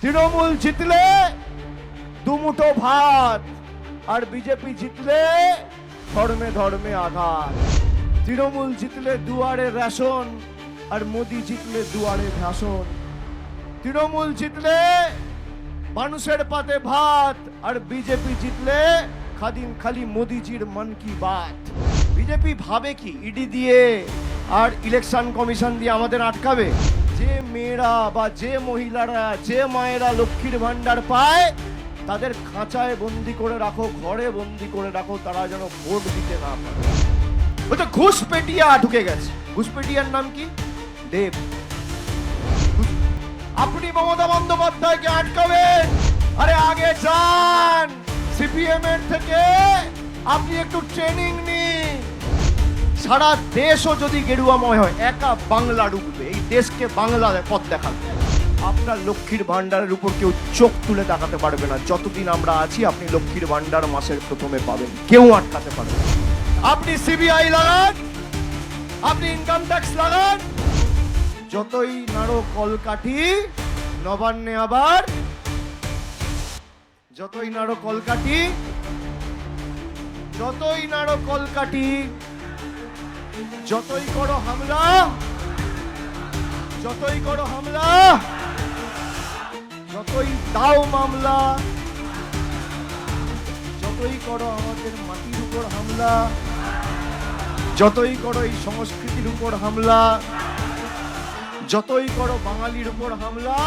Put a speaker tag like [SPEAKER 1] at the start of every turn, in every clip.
[SPEAKER 1] তৃণমূল জিতলে দুমুঠো ভাত, আর বিজেপি জিতলে ধর্মে ধর্মে আঘাত। তৃণমূল জিতলে দুয়ারে রেশন, আর মোদি জিতলে দুয়ারে ভাষণ। তৃণমূল জিতলে মানুষের পাতে ভাত, আর বিজেপি জিতলে খাদিম খালি মোদিজির মন কি বাত। বিজেপি ভাবে কি ইডি দিয়ে আর ইলেকশন কমিশন দিয়ে আমাদের আটকাবে? যে মেয়েরা বা যে মহিলারা, যে মায়েরা লক্ষ্মীর ভান্ডার পায়, তাদের খাঁচায় বন্দি করে রাখো, ঘরে বন্দি করে রাখো, তারা যেন ভোট দিতে না পারে। ওই তো ঘুষপেটিয়া ঢুকে গেছে। ঘুষপেটিয়ার নাম কি? দেব। আপনি মমতা বন্দ্যোপাধ্যায়কে আটকাবেন? আরে আগে যান সিপিএম এর থেকে, আপনি একটু ট্রেনিং নিন। সারা দেশও যদি গেরুয়াময় হয়, একা বাংলা ডুববে। এই দেশকে বাংলা পথ দেখাবে। আপনার লক্ষ্মীর ভান্ডারের উপর কেউ চোখ তুলে তাকাতে পারবে না। যতদিন আমরা আছি আপনি লক্ষ্মীর ভান্ডার মাসের প্রথমে পাবেন, কেউ আটকাতে পারবে না। আপনি সিবিআই লাগান, আপনি ইনকাম ট্যাক্স লাগান, যতই নাড়ো কলকাঠি নবান্নে আবার, যতই নাড়ো কলকাঠি, যতই নাড়ো কলকাঠি, যতই করো হামলা, যতই করো হামলা, যতই দাও মামলা, যতই করো আমাদের মাটির উপর হামলা, যতই করো এই সংস্কৃতির উপর হামলা, যতই করো বাঙালির উপর হামলা,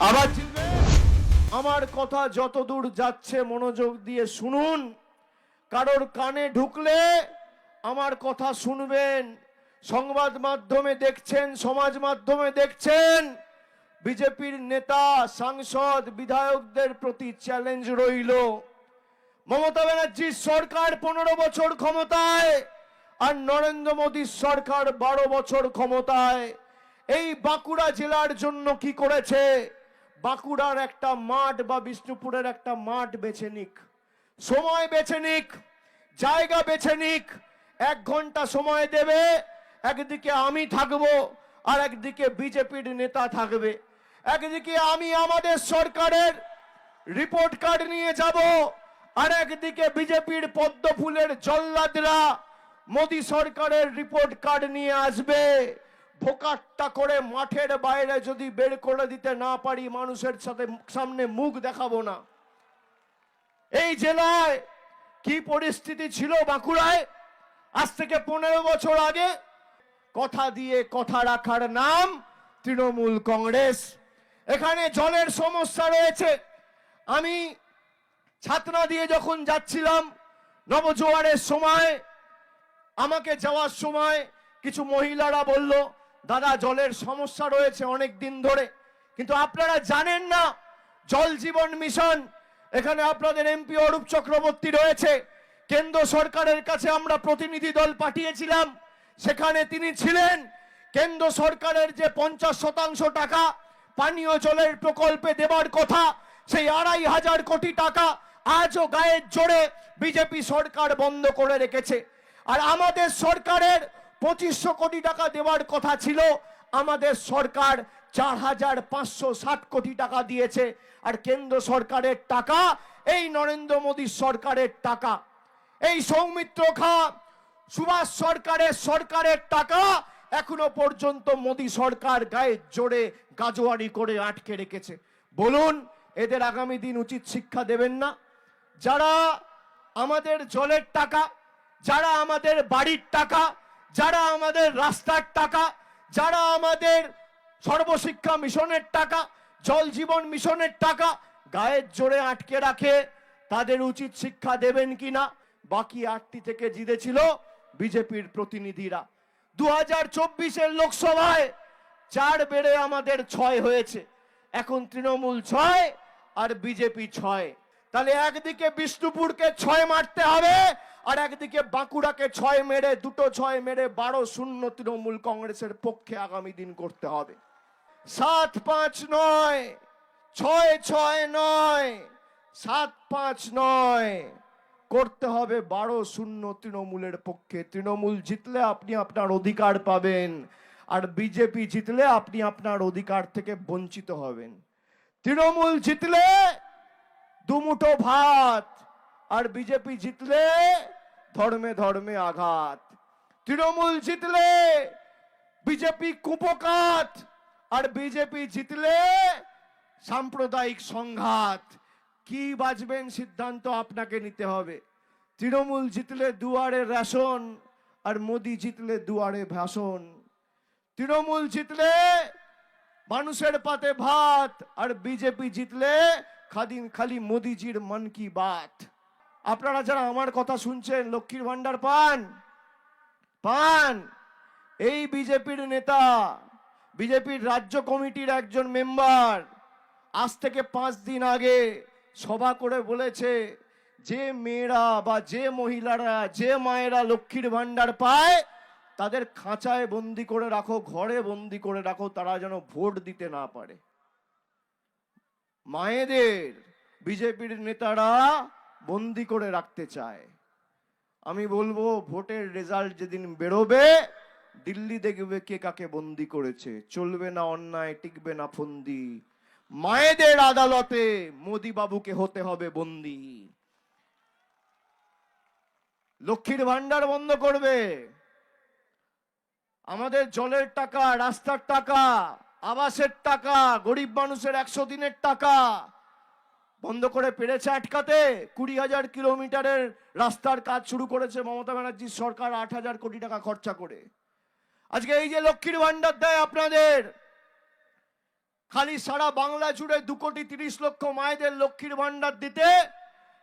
[SPEAKER 1] আবার জিতবে। আমার কথা যত দূর যাচ্ছে মনোযোগ দিয়ে শুনুন। কারোর কানে ঢুকলে আমার কথা শুনবেন। সংবাদ মাধ্যমে দেখছেন, সমাজ মাধ্যমে দেখছেন, বিজেপির নেতা, সাংসদ, বিধায়কদের প্রতি চ্যালেঞ্জ রইল। মমতা ব্যানার্জির সরকার 15 বছর ক্ষমতায়, আর নরেন্দ্র মোদীর সরকার 12 বছর ক্ষমতায়। এই বাঁকুড়া জেলার জন্য কি করেছে? বাঁকুড়ার একটা মাঠ বা বিষ্ণুপুরের একটা মাঠ বেছে নিক, সময় বেছে নিক, জায়গা বেছে নিক, 1 ঘন্টা সময় দেবে। একদিকে আমি থাকবো, আর একদিকে বিজেপির নেতা থাকবে। একদিকে আমি আমাদের সরকারের রিপোর্ট কার্ড নিয়ে যাব, আর একদিকে বিজেপির পদ্ম ফুলের জল্লাদরা মোদী সরকারের রিপোর্ট কার্ড নিয়ে আসবে। ভোকাট্টা করে মাঠের বাইরে যদি বের করে দিতে না পারি, মানুষের সামনে মুখ দেখাবো না। এই জেলায় কি পরিস্থিতি ছিল বাঁকুড়ায় আজ থেকে 15 বছর আগে? কথা দিয়ে কথা রাখার নাম তৃণমূল কংগ্রেস। এখানে জলের সমস্যা রয়েছে। আমি ছাতনা দিয়ে যখন যাচ্ছিলাম নবজোয়ারের সময়, আমাকে যাওয়ার সময় কিছু মহিলারা বলল, দাদা জলের সমস্যা রয়েছে অনেক দিন ধরে। কিন্তু আপনারা জানেন না, জল জীবন মিশন, এখানে আপনাদের এমপি অরূপ চক্রবর্তী রয়েছে। কেন্দ্র সরকারের কাছে আমরা প্রতিনিধি দল পাঠিয়েছিলাম, সেখানে তিনি ছিলেন। কেন্দ্র সরকারের যে 50% টাকা পানীয় জলের প্রকল্পে দেবার কথা, সেই 2500 কোটি টাকা আজও গায়ের জোরে বিজেপি সরকার বন্ধ করে রেখেছে। আর আমাদের সরকারের 2500 কোটি টাকা দেওয়ার কথা ছিল, আমাদের সরকার 4560 কোটি টাকা দিয়েছে। আর কেন্দ্র সরকারের টাকা, এই নরেন্দ্র মোদী সরকারের টাকা, এই সৌমিত্র খা, সুভাষ সরকারের টাকা এখনো পর্যন্ত মোদী সরকার গায়ে জোরে গাজোয়ারি করে আটকে রেখেছে। বলুন, এদের আগামী দিন উচিত শিক্ষা দেবেন না? যারা আমাদের জলের টাকা, যারা আমাদের বাড়ির টাকা, যারা আমাদের রাস্তার টাকা, যারা আমাদের সর্বশিক্ষা মিশনের টাকা, জল জীবন মিশনের টাকা গায়ের জোরে আটকে রাখে, তাদের উচিত শিক্ষা দেবেন কিনা? বাকি 8টি থেকে জিতেছিল বিজেপির প্রতিনিধিরা। 2024-এর লোকসভায় 4 বেড়ে আমাদের 6 হয়েছে। এখন তৃণমূল 6 আর বিজেপি 6। তাহলে একদিকে বিষ্ণুপুরকে 6 মারতে হবে, আর একদিকে বাঁকুড়াকে 6 মেরে, দুটো 6 মেরে 12-0 তৃণমূল কংগ্রেসের পক্ষে আগামী দিন করতে হবে। 7-5 নয়, 6-6 নয়, 7-5 নয়, করতে হবে 12-0 তৃণমূলের পক্ষে। তৃণমূল জিতলে আপনি আপনার অধিকার পাবেন, আর বিজেপি জিতলে আপনি আপনার অধিকার থেকে বঞ্চিত হবেন। তৃণমূল জিতলে দুমুঠো ভাত, আর বিজেপি জিতলে ধর্মে ধর্মে আঘাত। তৃণমূল জিতলে বিজেপি কুপকাত, আর বিজেপি জিতলে সাম্প্রদায়িক সংঘাত। কি বাঁচবেন সিদ্ধান্ত আপনাকে নিতে হবে। তৃণমূল জিতলে দুয়ারে রেশন, আর মোদি জিতলে দুয়ারে ভাষণ। তৃণমূল জিতলে মানুষের পাতে ভাত, আর বিজেপি জিতলে খালি মোদিজির মন কি বাত। আপনারা যারা আমার কথা শুনছেন, লক্ষ্মীর ভান্ডার পান পান। এই বিজেপির নেতা, বিজেপির রাজ্য কমিটির একজন মেম্বার আজ থেকে 5 দিন আগে সভা করে বলেছে, যে মেয়েরা বা যে মহিলারা, যে মায়েরা লক্ষ্মীর ভান্ডার পায় তাদের খাঁচায় বন্দি করে রাখো, ঘরে বন্দি করে রাখো, তারা যেন ভোট দিতে না পারে। মায়েদের বিজেপির নেতারা বন্দি করে রাখতে চায়। আমি বলবো, ভোটের রেজাল্ট যেদিন বেরোবে, দিল্লি দেখবে কে কাকে বন্দি করেছে। চলবে না অন্যায়, টিকবে না ফন্দি। মায়েদের আদালতে মোদি বাবুকে হতে হবে বন্দি। লক্ষ্মীর ভান্ডার বন্ধ করবে, আমাদের জলের টাকা, রাস্তার টাকা, আবাসের টাকা, গরিব মানুষের 100 দিনের টাকা বন্ধ করে পেরেছে আটকাতে? 20,000 কিলোমিটারের রাস্তার কাজ শুরু করেছে মমতা ব্যানার্জির সরকার 8,000 কোটি টাকা খরচা করে। আজকে এই যে লক্ষ্মীর ভান্ডার দেয় আপনাদের, খালি সারা বাংলা জুড়ে 2,30,00,000 মায়েদের লক্ষ্মীর ভান্ডার দিতে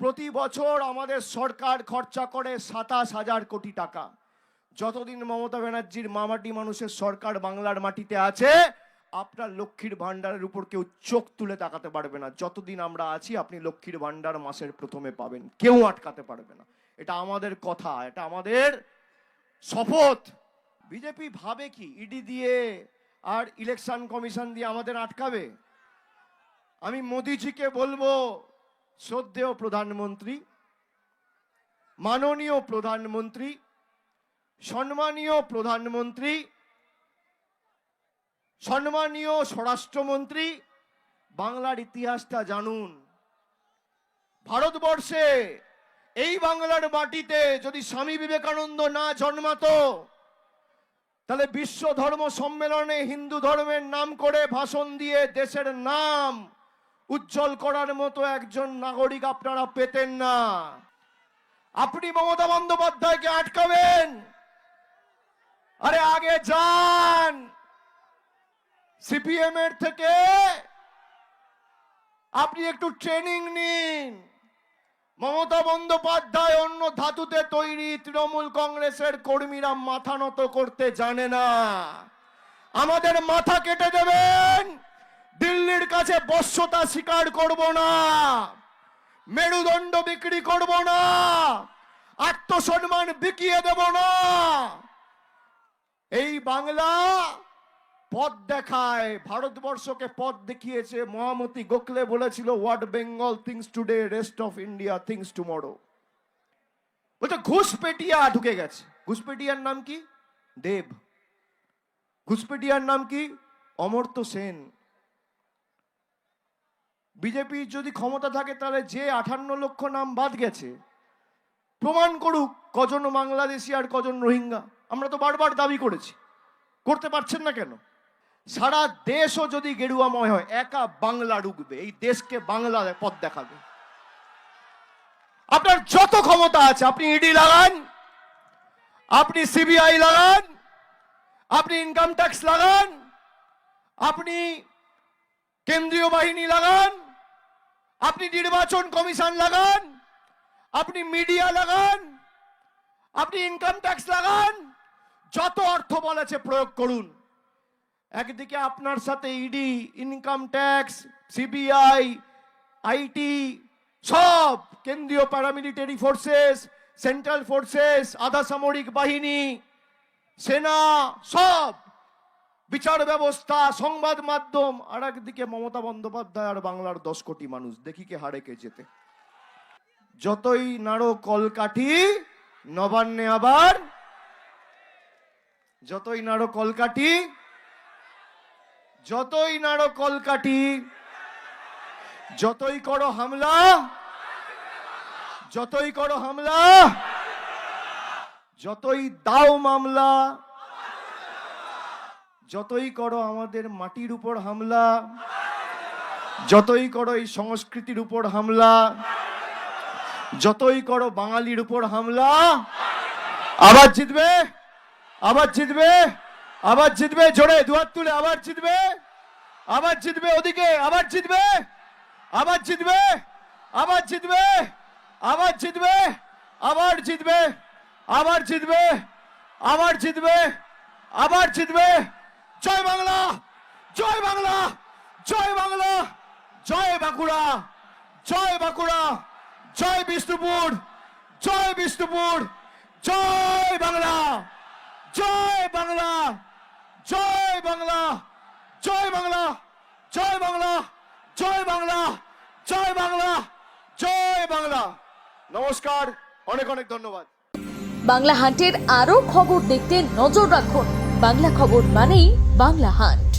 [SPEAKER 1] প্রতি বছর আমাদের সরকার খরচা করে 27,000 কোটি টাকা। যতদিন মমতা ব্যানার্জির মামাটি মানুষের সরকার বাংলার মাটিতে আছে, আপনার লক্ষ্মীর ভান্ডারের উপর কেউ চোখ তুলে তাকাতে পারবে না। যতদিন আমরা আছি আপনি লক্ষ্মীর ভান্ডার মাসের প্রথমে পাবেন, কেউ আটকাতে পারবে না। এটা আমাদের কথা, এটা আমাদের শপথ। বিজেপি ভাবে কি ইডি দিয়ে আর ইলেকশন কমিশন দিয়ে আমাদের আটকাবে? আমি মোদিজিকে বলবো, শ্রদ্ধেয় প্রধানমন্ত্রী, মাননীয় প্রধানমন্ত্রী, সম্মানীয় প্রধানমন্ত্রী, সম্মানীয় স্বরাষ্ট্রমন্ত্রী, বাংলার ইতিহাসটা জানুন। ভারতবর্ষে এই বাংলার মাটিতে যদি স্বামী বিবেকানন্দ না জন্মাতো, তাহলে বিশ্ব ধর্ম সম্মেলনে হিন্দু ধর্মের নাম করে ভাষণ দিয়ে দেশের নাম উজ্জ্বল করার মতো একজন নাগরিক আপনারা পেতেন না। আপনি মমতা বন্দ্যোপাধ্যায়কে আটকাবেন? আরে আগে যান, সিপিএম এর থেকে আপনি একটু ট্রেনিং নিন। মমতা বন্দ্যোপাধ্যায় অন্য ধাতুতে তৈরি, তৃণমূল কংগ্রেসের কর্মীরা মাথা নত করতে জানে না। আমাদের মাথা কেটে দেবেন, দিল্লির কাছে বশ্যতা স্বীকার করব না, মেরুদণ্ড বিক্রি করব না, আত্মসম্মান বিকিয়ে দেব না। এই বাংলা পথ দেখায়, ভারতবর্ষকে পথ দেখিয়েছে। মহামতি গোখলে বলেছিল, what Bengal things today, rest of India things tomorrow. বলতে ঘুষপেটিয়া ঢুকে গেছে। ঘুষপেটিয়ার নাম কি? দেব। ঘুষপেটিয়ার নাম কি? অমর্ত্য সেন। বিজেপি যদি ক্ষমতা থাকে, তাহলে যে 58 লক্ষ নাম বাদ গেছে প্রমাণ করুক কজন বাংলাদেশি আর কজন রোহিঙ্গা। আমরা তো বারবার দাবি করেছি, করতে পারছেন না কেন? সারা দেশও যদি গেরুয়াময় হয়, একা বাংলা রুখবে, এই দেশকে বাংলা পথ দেখাবে। আপনার যত ক্ষমতা আছে, আপনি ইডি লাগান, আপনি সিবিআই লাগান, আপনি ইনকাম ট্যাক্স লাগান, আপনি কেন্দ্রীয় বাহিনী লাগান, আপনি নির্বাচন কমিশন লাগান, আপনি মিডিয়া লাগান, আপনি ইনকাম ট্যাক্স লাগান, যত অর্থ বলেছে প্রয়োগ করুন। একদিকে আপনার সাথে ED, income tax, CBI, IT, সব কেন্দ্রীয় প্যারামিলিটারি ফোর্সেস, সেন্ট্রাল ফোর্সেস, আধা সামরিক বাহিনী, সেনা, সব বিচার ব্যবস্থা, সংবাদ মাধ্যম। আর একদিকে মমতা বন্দ্যোপাধ্যায় আর বাংলার 10 কোটি মানুষ। দেখি কে হারে কে যেতে। যতই নাড়ো কলকাঠি, নবান্নে আবার, যতই নাড়ো কলকাঠি, যতই নাড়ো কলকাঠি, যতই করো হামলা, যতই করো হামলা, যতই দাও মামলা, যতই করো আমাদের মাটির উপর হামলা, যতই করো এই সংস্কৃতির উপর হামলা, যতই করো বাঙালির উপর হামলা, আবার জিতবে, আবার জিতবে, আবার জিতবে, জোরে দুহাত তুলে আবার জিতবে, আবার জিতবে, ওদিকে আবার জিতবে, আবার জিতবে, আবার জিতবে, আবার জিতবে, আবার জিতবে, আবার জিতবে, আবার জিতবে, আবার জিতবে। জয় বাংলা, জয় বাংলা, জয় বাংলা, জয় বাঁকুড়া, জয় বাঁকুড়া, জয় বিষ্ণুপুর, জয় বিষ্ণুপুর, জয় বাংলা, জয় বাংলা, জয় বাংলা, জয় বাংলা, জয় বাংলা, জয় বাংলা, জয় বাংলা, জয় বাংলা। নমস্কার, অনেক অনেক ধন্যবাদ।
[SPEAKER 2] বাংলা হান্টের আরও খবর দেখতে নজর রাখুন। বাংলা খবর মানেই বাংলা হান্ট।